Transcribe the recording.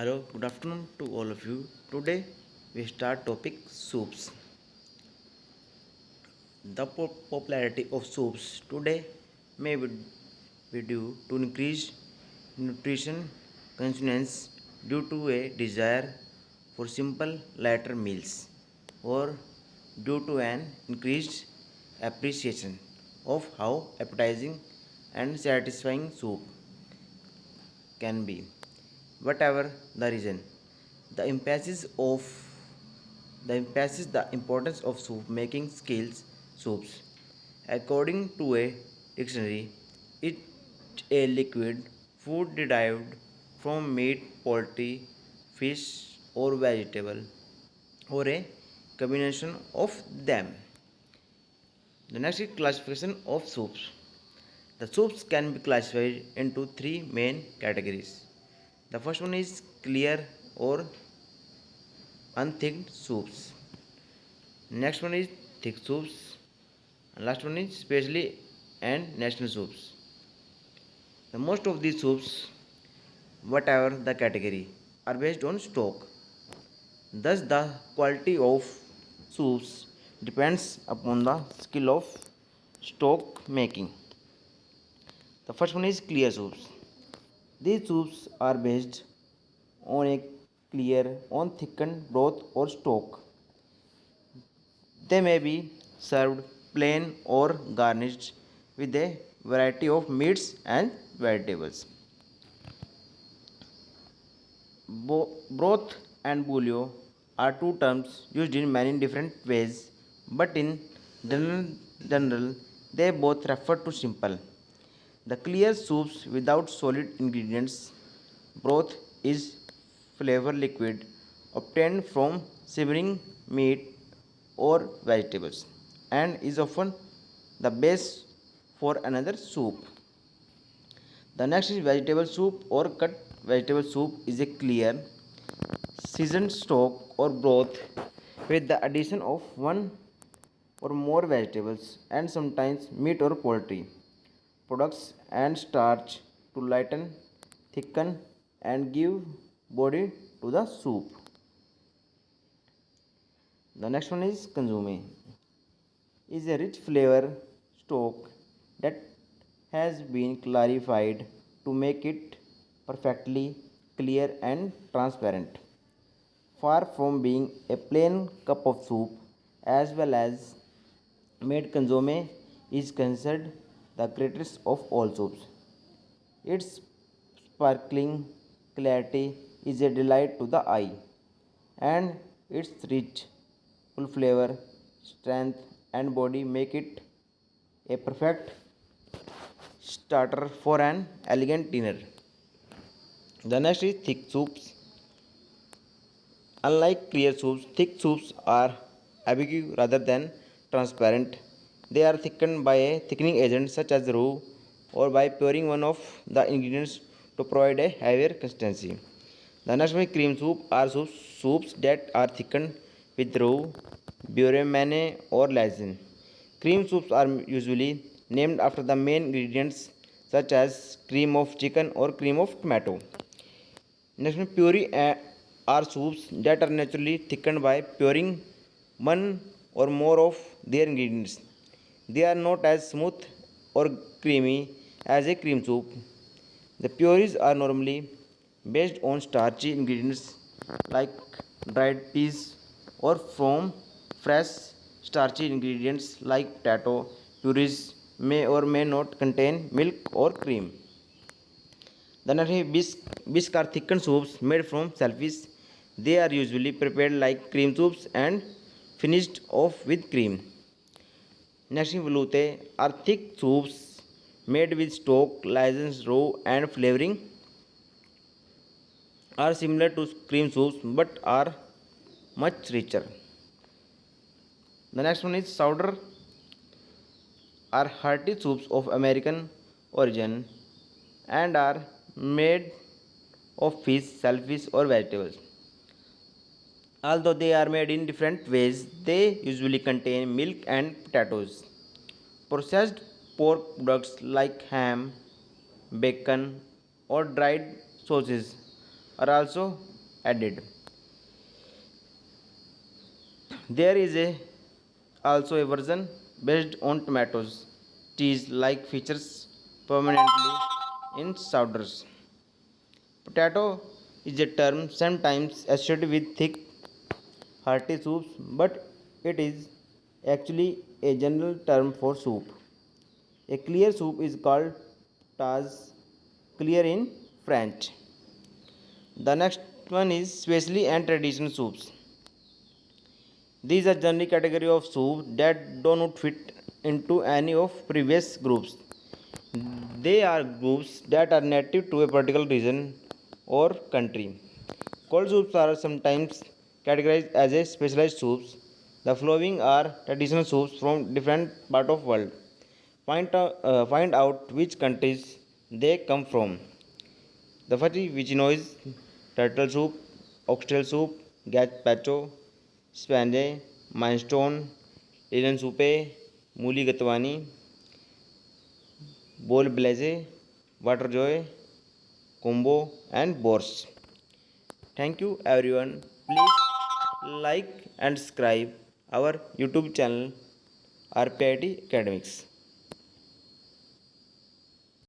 Hello, good afternoon to all of you. Today we start topic soups. The popularity of soups today may be due to increased nutrition consumption due to a desire for simple lighter meals or due to an increased appreciation of how appetizing and satisfying soup can be. Whatever the reason, the emphasis of the importance of soup making skills soups. According to a dictionary, it a liquid food derived from meat, poultry, fish, or vegetable, or a combination of them. The next is classification of soups. The soups can be classified into three main categories. The first one is clear or unthicked soups. Next one is thick soups. And last one is specially and national soups. The most of these soups, whatever the category, are based on stock. Thus, the quality of soups depends upon the skill of stock making. The first one is clear soups. These soups are based on a on thickened broth or stock. They may be served plain or garnished with a variety of meats and vegetables. Broth and bouillon are two terms used in many different ways, but in general they both refer to simple. The clear soups without solid ingredients. Broth is flavor liquid obtained from simmering meat or vegetables and is often the base for another soup. The next is vegetable soup or cut vegetable soup is a clear seasoned stock or broth with the addition of one or more vegetables and sometimes meat or poultry products and starch to lighten, thicken and give body to the soup. The next one is consomme. Is a rich flavor stock that has been clarified to make it perfectly clear and transparent. Far from being a plain cup of soup, as well as made consomme is considered the greatest of all soups. Its sparkling clarity is a delight to the eye, and its rich, full flavor, strength, and body make it a perfect starter for an elegant dinner. The next is thick soups. Unlike clear soups, thick soups are ambiguous rather than transparent. They are thickened by a thickening agent such as roux or by pouring one of the ingredients to provide a heavier consistency. The next one is cream soup are soups that are thickened with roux, beurre mayonnaise or lazine. Cream soups are usually named after the main ingredients such as cream of chicken or cream of tomato. Next one, are soups that are naturally thickened by pouring one or more of their ingredients. They are not as smooth or creamy as a cream soup. The purees are normally based on starchy ingredients like dried peas or from fresh starchy ingredients like potato. Purees may or may not contain milk or cream. The next bisque are thickened soups made from shellfish. They are usually prepared like cream soups and finished off with cream. Next veloute are thick soups made with stock, license, raw and flavoring are similar to cream soups but are much richer. The next one is sourdough are hearty soups of American origin and are made of fish, shellfish, or vegetables. Although they are made in different ways, they usually contain milk and potatoes. Processed pork products like ham, bacon, or dried sausages are also added. There is also a version based on tomatoes. Cheese like features permanently in sourdoughs. Potato is a term sometimes associated with thick, hearty soups, but it is actually a general term for soup. A clear soup is called tas clear in French. The next one is specially and traditional soups. These are generally category of soup that do not fit into any of previous groups. They are groups that are native to a particular region or country. Cold soups are sometimes categorized as a specialized soups. The following are traditional soups from different part of world. Find out which countries they come from. The first is Vichinoise, turtle soup, oxtail soup, gazpacho, spange, mindstone, Lilian soupe, मूली गतवानी, बोल ब्लेजे, water joy, combo and borscht. Thank you everyone. Please like and subscribe our YouTube channel RPIT Academics.